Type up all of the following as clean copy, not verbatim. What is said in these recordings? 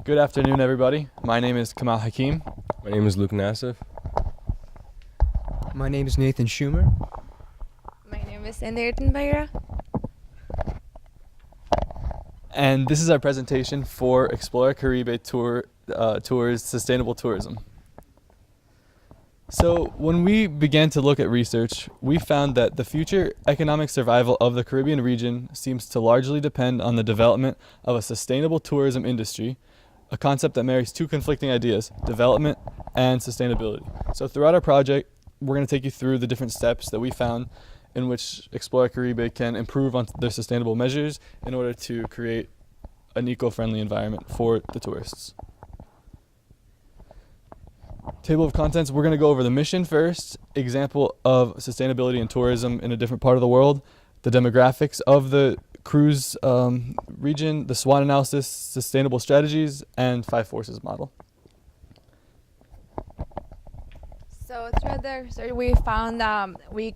Good afternoon, everybody. My name is Kamal Hakim. My name is Luke Nassif. My name is Nathan Schumer. My name is Sandy Bayra. And this is our presentation for Explora Caribe Tours Sustainable Tourism. So when we began to look at research, we found that the future economic survival of the Caribbean region seems to largely depend on the development of a sustainable tourism industry, a concept that marries two conflicting ideas, development and sustainability. So throughout our project, we're going to take you through the different steps that we found in which Explora Caribe can improve on their sustainable measures in order to create an eco-friendly environment for the tourists. Table of contents, we're going to go over the mission first, example of sustainability and tourism in a different part of the world, the demographics of the cruise region, the SWOT analysis, sustainable strategies, and 5 forces model. So throughout the research, we found we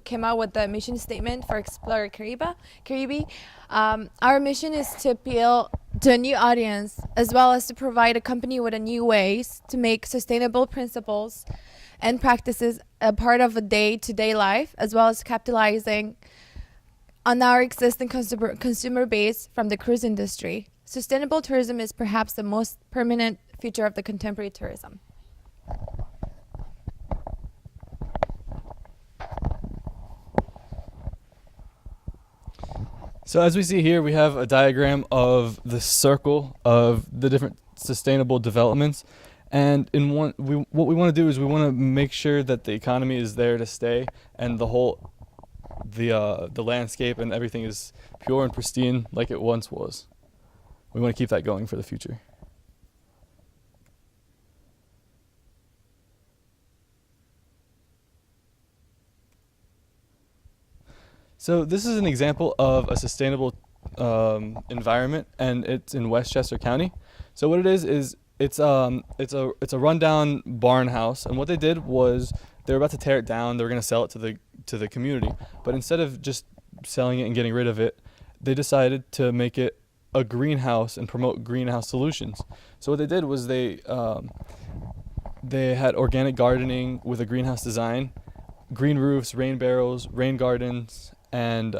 came out with the mission statement for Explora Caribe. Our mission is to appeal to a new audience, as well as to provide a company with a new ways to make sustainable principles and practices a part of a day-to-day life, as well as capitalizing on our existing consumer base from the cruise industry. Sustainable tourism is perhaps the most permanent feature of the contemporary tourism. So as we see here, we have a diagram of the circle of the different sustainable developments. And what we want to do is we want to make sure that the economy is there to stay and the landscape and everything is pure and pristine like it once was. We want to keep that going for the future. So this is an example of a sustainable environment, and it's in Westchester County. So what it is it's a rundown barn house, and what they did was they were about to tear it down. They were going to sell it to the community, but instead of just selling it and getting rid of it, they decided to make it a greenhouse and promote greenhouse solutions. So what they did was they had organic gardening with a greenhouse design, green roofs, rain barrels, rain gardens. And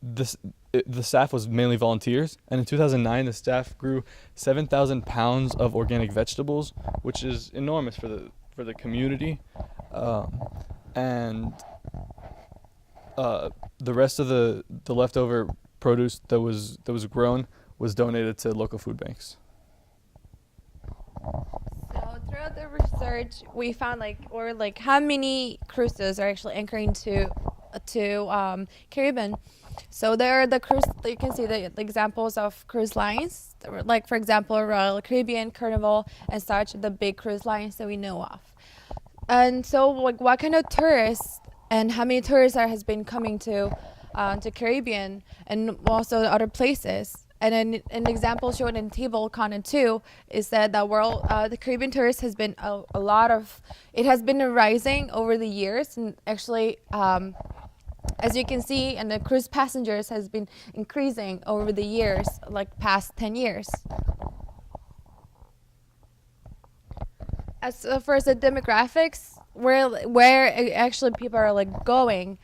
the staff was mainly volunteers. And in 2009, the staff grew 7,000 pounds of organic vegetables, which is enormous for the community. And the rest of the leftover produce that was grown was donated to local food banks. So throughout the research, we found how many cruises are actually anchoring to Caribbean. So there are the cruise. You can see the examples of cruise lines, like for example Royal Caribbean, Carnival, and such, the big cruise lines that we know of. And so, what kind of tourists and how many tourists has been coming to Caribbean and also other places. And an example shown in table content 2 is that the Caribbean tourist has been it has been rising over the years, and actually, as you can see, and the cruise passengers has been increasing over the years, like past 10 years. As far as the demographics, where actually people are going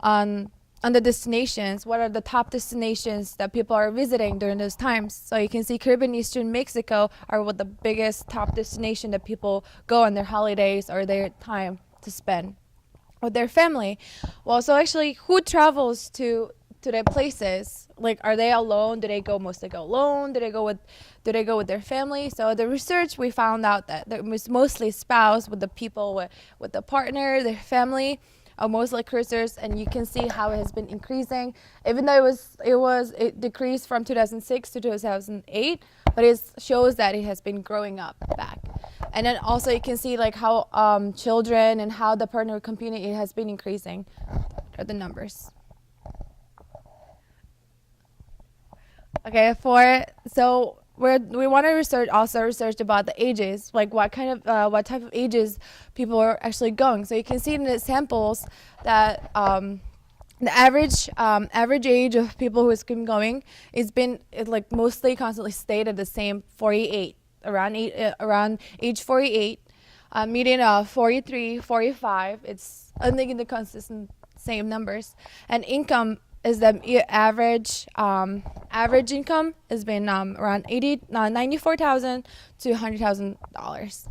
on the destinations, what are the top destinations that people are visiting during those times? So you can see Caribbean Eastern Mexico are what the biggest top destination that people go on their holidays or their time to spend with their family. Well, so actually, who travels to their places? Are they alone? Do they mostly go alone? Do they go with their family? So the research, we found out that there was mostly spouse with the people with the partner, their family, mostly cruisers, and you can see how it has been increasing. Even though it decreased from 2006 to 2008, but it shows that it has been growing up back. And then also you can see how children and how the partner community, it has been increasing, the numbers. Okay, we want to research about the ages, what type of ages people are actually going. So you can see in the samples that the average age of people who has been going, it's been like mostly constantly stayed at the same 48, around age 48, median of 43, 45. It's only in the consistent same numbers, and income is the average income has been around 94,000 to $100,000.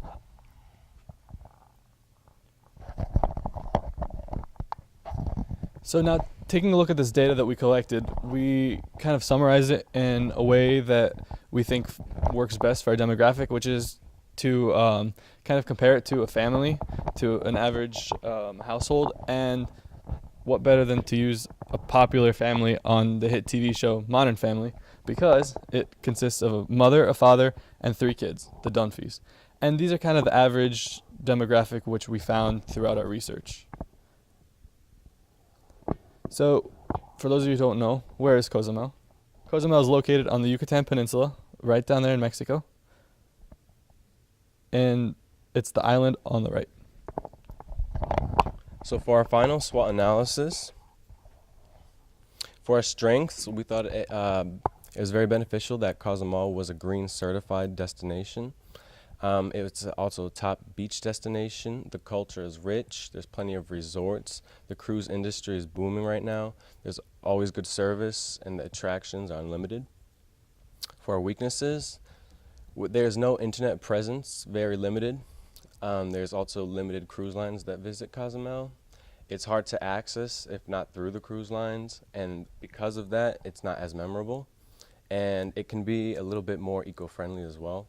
So now, taking a look at this data that we collected, we kind of summarize it in a way that we think works best for our demographic, which is to kind of compare it to a family, to an average household, and what better than to use a popular family on the hit TV show Modern Family, because it consists of a mother, a father, and 3 kids, the Dunphys. And these are kind of the average demographic which we found throughout our research. So, for those of you who don't know, where is Cozumel? Cozumel is located on the Yucatan Peninsula, right down there in Mexico. And it's the island on the right. So for our final SWOT analysis, for our strengths, we thought it was very beneficial that Cozumel was a green certified destination. It's also a top beach destination. The culture is rich. There's plenty of resorts. The cruise industry is booming right now. There's always good service, and the attractions are unlimited. For our weaknesses, there's no internet presence, very limited. There's also limited cruise lines that visit Cozumel. It's hard to access if not through the cruise lines, and because of that, it's not as memorable. And it can be a little bit more eco-friendly as well.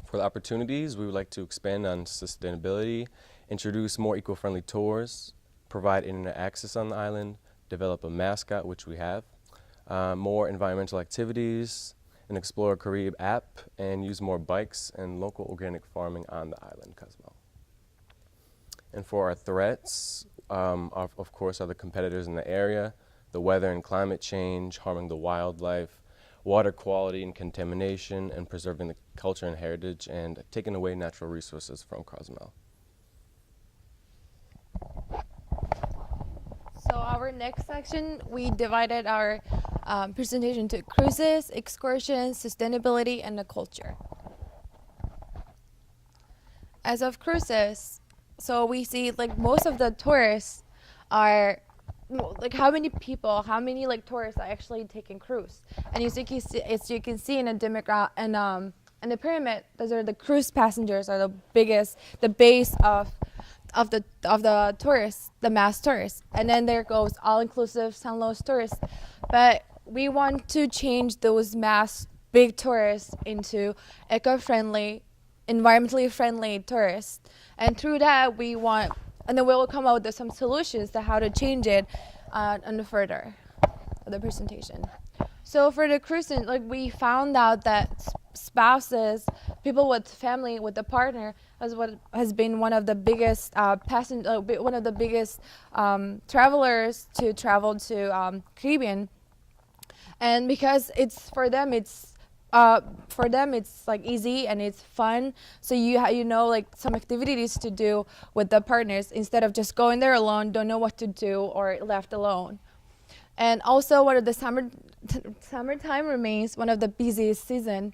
For the opportunities, we would like to expand on sustainability, introduce more eco-friendly tours, provide internet access on the island, develop a mascot, which we have, more environmental activities, an Explora Carib app, and use more bikes and local organic farming on the island, Cozumel. And for our threats, of course, are the competitors in the area, the weather and climate change, harming the wildlife, water quality and contamination, and preserving the culture and heritage, and taking away natural resources from Cozumel. So our next section, we divided our presentation into cruises, excursions, sustainability, and the culture. As of cruises, so we see like most of the tourists are like how many tourists are actually taking cruise, and as you can see in a demographic and in the pyramid, those are the cruise passengers are the base of the tourists, the mass tourists, and then there goes all-inclusive Sunless tourists. But we want to change those mass big tourists into eco-friendly, environmentally friendly tourists, and through that and then we'll come out with some solutions to how to change it on the further of the presentation. So for the cruising, like we found out that spouses, people with family, with a partner, has been one of the biggest travelers to travel to Caribbean, and because it's for them it's like easy and it's fun, so you know like some activities to do with the partners instead of just going there alone, don't know what to do, or left alone. And also one of the summertime remains one of the busiest season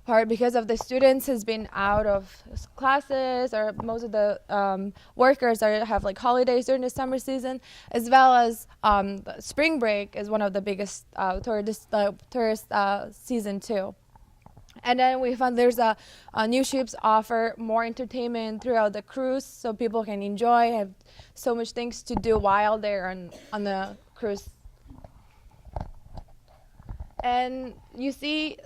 part because of the students has been out of classes, or most of the workers have like holidays during the summer season, as well as the spring break is one of the biggest tourist season too. And then we found there's new ships offer more entertainment throughout the cruise, so people can enjoy, have so much things to do while they're on the cruise. And you see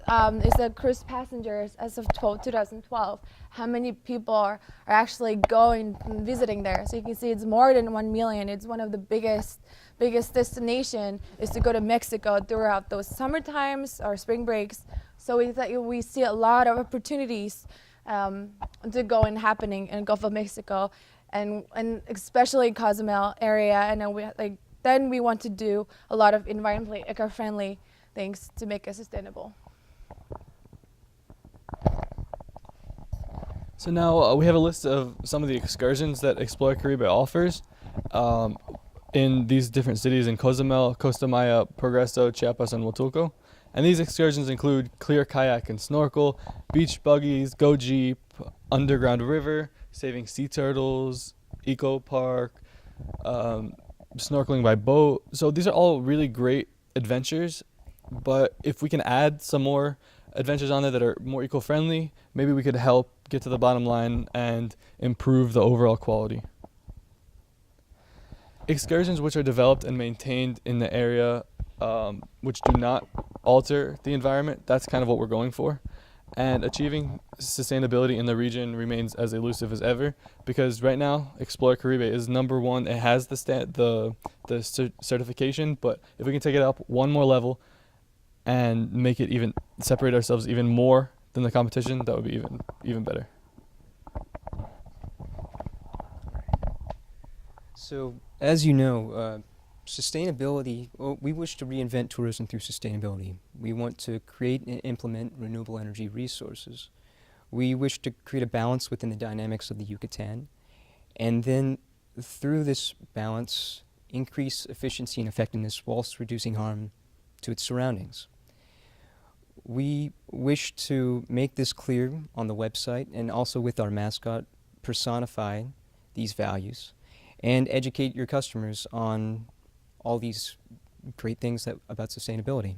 is the cruise passengers as of 2012, how many people are actually going and visiting there. So you can see it's more than 1 million. It's one of the biggest destination is to go to Mexico throughout those summer times or spring breaks. So we see a lot of opportunities to go and happening in Gulf of Mexico, and especially Cozumel area. And then we want to do a lot of environmentally eco-friendly things to make it sustainable. So now we have a list of some of the excursions that Explora Caribe offers. in these different cities in Cozumel, Costa Maya, Progreso, Chiapas, and Huatulco. And these excursions include clear kayak and snorkel, beach buggies, go jeep, underground river, saving sea turtles, eco park, snorkeling by boat. So these are all really great adventures, but if we can add some more adventures on there that are more eco-friendly, maybe we could help get to the bottom line and improve the overall quality. Excursions which are developed and maintained in the area, which do not alter the environment, that's kind of what we're going for. And achieving sustainability in the region remains as elusive as ever, because right now Explora Caribe is number one. It has the certification, but if we can take it up one more level and make it even separate ourselves even more than the competition, that would be even better. So, as you know, sustainability, we wish to reinvent tourism through sustainability. We want to create and implement renewable energy resources. We wish to create a balance within the dynamics of the Yucatan, and then through this balance, increase efficiency and effectiveness whilst reducing harm to its surroundings. We wish to make this clear on the website and also with our mascot, personify these values and educate your customers on all these great things about sustainability.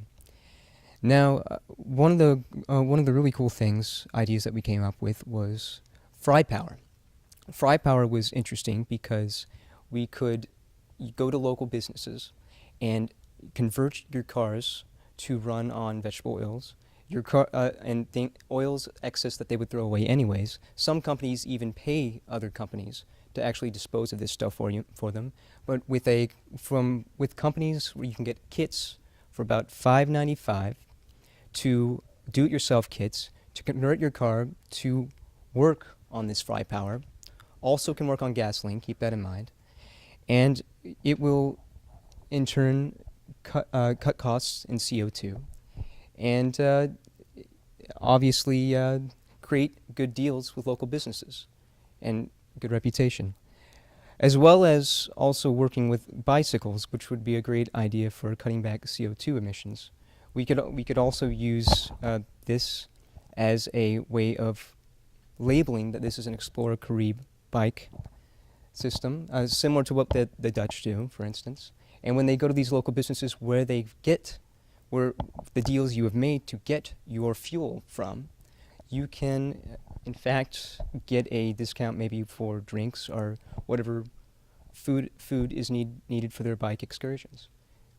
Now, one of the really cool ideas that we came up with was Fry Power. Fry Power was interesting because we could go to local businesses and convert your cars to run on vegetable oils. Your car oils excess that they would throw away anyways. Some companies even pay other companies to actually dispose of this stuff for them. But with companies where you can get kits for about $5.95 to do-it-yourself kits to convert your car to work on this Fry Power. Also can work on gasoline, keep that in mind. And it will, in turn, cut costs in CO2. And obviously create good deals with local businesses and good reputation. As well as also working with bicycles, which would be a great idea for cutting back CO2 emissions. We could also use this as a way of labeling that this is an Explora Caribe bike system, similar to what the Dutch do, for instance. And when they go to these local businesses where the deals you have made to get your fuel from, you can, in fact, get a discount maybe for drinks or whatever food is needed for their bike excursions.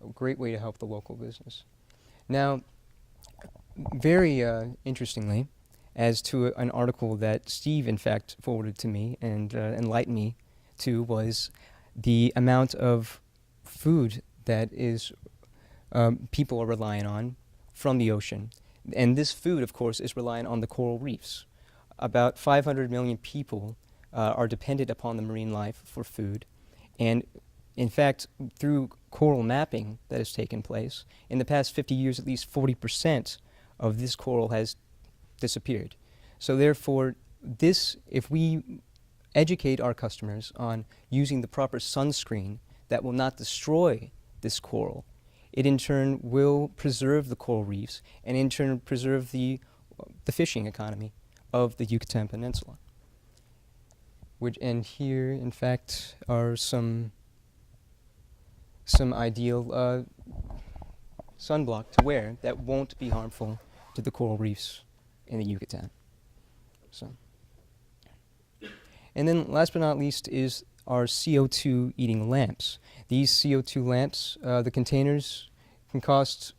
A great way to help the local business. Now, very interestingly, as to an article that Steve, in fact, forwarded to me and enlightened me to, was the amount of food that is people are relying on from the ocean. And this food, of course, is reliant on the coral reefs. About 500 million people are dependent upon the marine life for food. And in fact, through coral mapping that has taken place, in the past 50 years, at least 40% of this coral has disappeared. So therefore, if we educate our customers on using the proper sunscreen that will not destroy this coral, it in turn will preserve the coral reefs and in turn preserve the fishing economy of the Yucatan Peninsula. And here, in fact, are some ideal sunblock to wear that won't be harmful to the coral reefs in the Yucatan. So, and then last but not least is our CO2 eating lamps. These CO2 lamps, the containers can cost,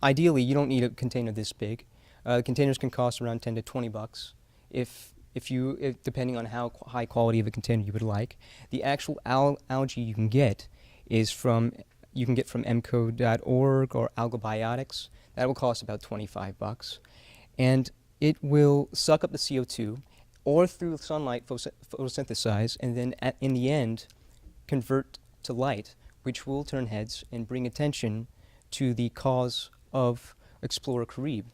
ideally you don't need a container this big. Containers can cost around 10 to 20 bucks if depending on how high quality of a container you would like. The actual algae you can get from mco.org or Algobiotics. That will cost about 25 bucks. And it will suck up the CO2 or through sunlight photosynthesize and then in the end convert to light, which will turn heads and bring attention to the cause of Explora Caribe,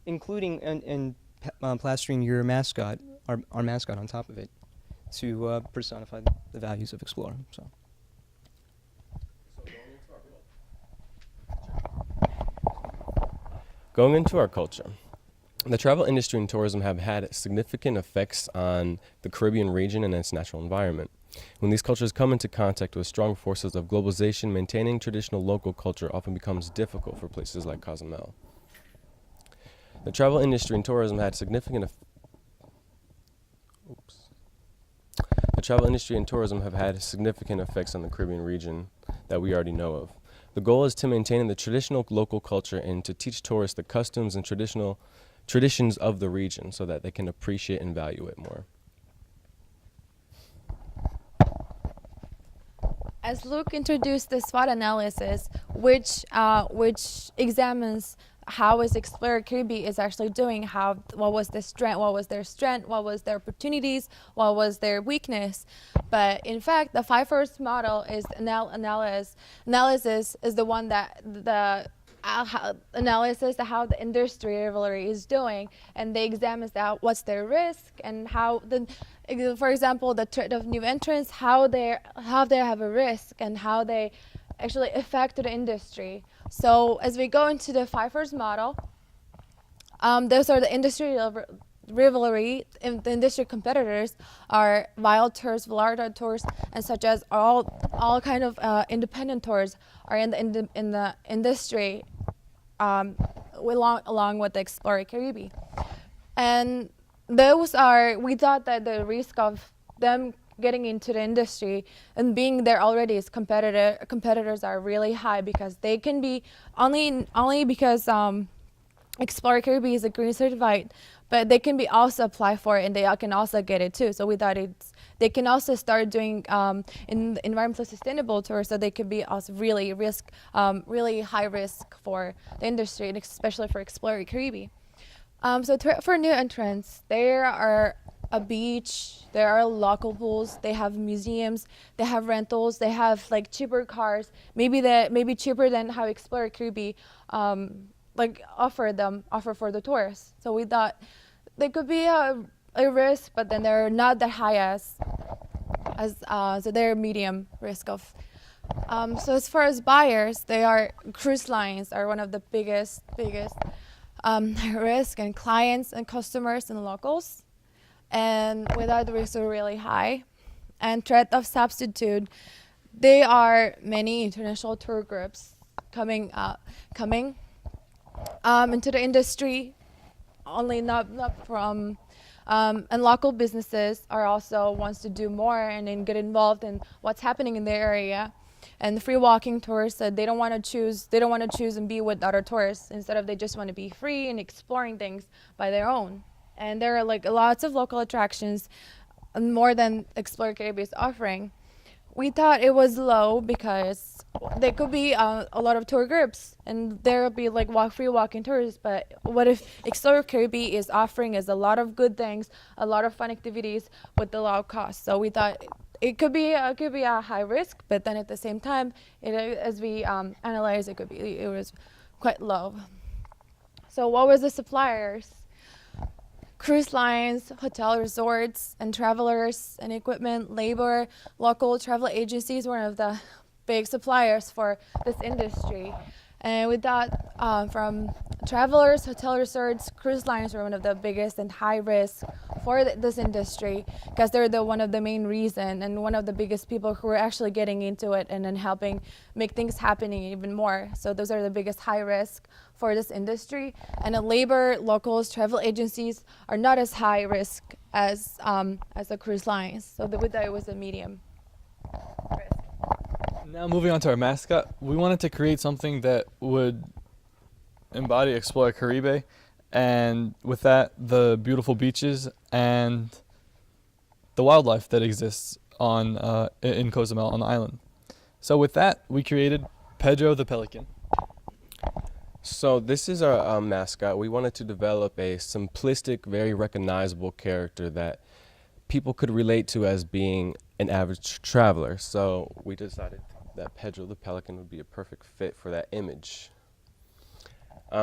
including and plastering your mascot, our mascot on top of it, to personify the values of Explora. So. Going into our culture. The travel industry and tourism have had significant effects on the Caribbean region and its natural environment. When these cultures come into contact with strong forces of globalization, maintaining traditional local culture often becomes difficult for places like Cozumel. The travel industry and tourism had significant The travel industry and tourism have had significant effects on the Caribbean region that we already know of. The goal is to maintain the traditional local culture and to teach tourists the customs and traditions of the region so that they can appreciate and value it more. As Luke introduced the SWOT analysis, which examines how is Explora Caribbean is actually doing, what was their strength, what was their opportunities, what was their weakness. But in fact, the 5 first model is analysis is the one that the analysis of how the industry rivalry is doing, and they examine that what's their risk and how for example, the threat of new entrants, how they have a risk and how they actually affect the industry. So as we go into the 5 first model, those are the industry rivalry. The industry competitors are wild tours, Florida tours, and such as all kind of independent tours are in the industry along with the Explora Caribbean. And we thought that the risk of them getting into the industry and being there already as competitors are really high, because they can be only because Explora Caribbean is a green certified, but they can be also apply for it and they can also get it too. So we thought they can also start doing in environmentally sustainable tours, so they could be also really high risk for the industry, and especially for Explora Caribbean. So for new entrants, there are a beach, there are local pools, they have museums, they have rentals, they have like cheaper cars, maybe cheaper than how Explora Caribbean offer for the tourists. So we thought they could be a risk, but then they're not that high so they're medium risk of. So as far as buyers, they are cruise lines are one of the biggest risk, and clients and customers and locals. And without the risks are really high. And threat of substitute, there are many international tour groups coming into the industry, only not from and local businesses are also wants to do more and then get involved in what's happening in their area. And the free walking tours, they don't want to choose and be with other tourists. Instead of, they just want to be free and exploring things by their own. And there are like lots of local attractions, more than Explora Caribbean is offering. We thought it was low because there could be a lot of tour groups and there will be like free walking tours. But what if Explora Caribbean is offering is a lot of good things, a lot of fun activities with the low cost. So we thought it could be a high risk, but then at the same time, as we analyzed, it was quite low. So what was the suppliers? Cruise lines, hotel resorts, and travelers and equipment, labor, local travel agencies were one of the big suppliers for this industry. And with that, from travelers, hotel resorts, cruise lines were one of the biggest and high risk for this industry, because they're one of the main reason and one of the biggest people who are actually getting into it and then helping make things happening even more. So those are the biggest high risk for this industry. And the labor, locals, travel agencies are not as high risk as the cruise lines. So with that, it was a medium risk. Now moving on to our mascot, we wanted to create something that would embody Explora Caribbean, and with that, the beautiful beaches and the wildlife that exists in Cozumel on the island. So with that, we created Pedro the Pelican. So this is our mascot. We wanted to develop a simplistic, very recognizable character that people could relate to as being an average traveler. So we decided that Pedro the Pelican would be a perfect fit for that image.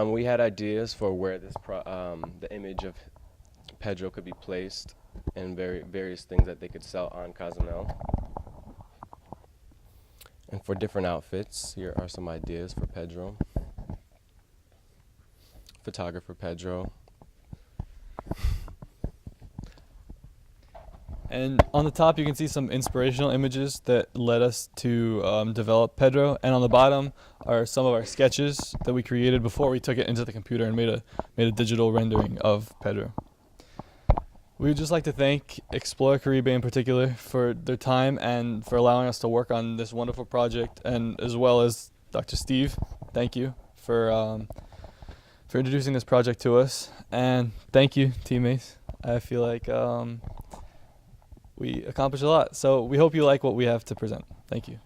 We had ideas for where the image of Pedro could be placed and various things that they could sell on Cozumel. And for different outfits, here are some ideas for Pedro. photographer Pedro. And on the top, you can see some inspirational images that led us to develop Pedro. And on the bottom are some of our sketches that we created before we took it into the computer and made a digital rendering of Pedro. We would just like to thank Explora Caribe in particular for their time and for allowing us to work on this wonderful project, and as well as Dr. Steve. Thank you for introducing this project to us, and thank you, teammates. I feel like we accomplished a lot. So we hope you like what we have to present. Thank you.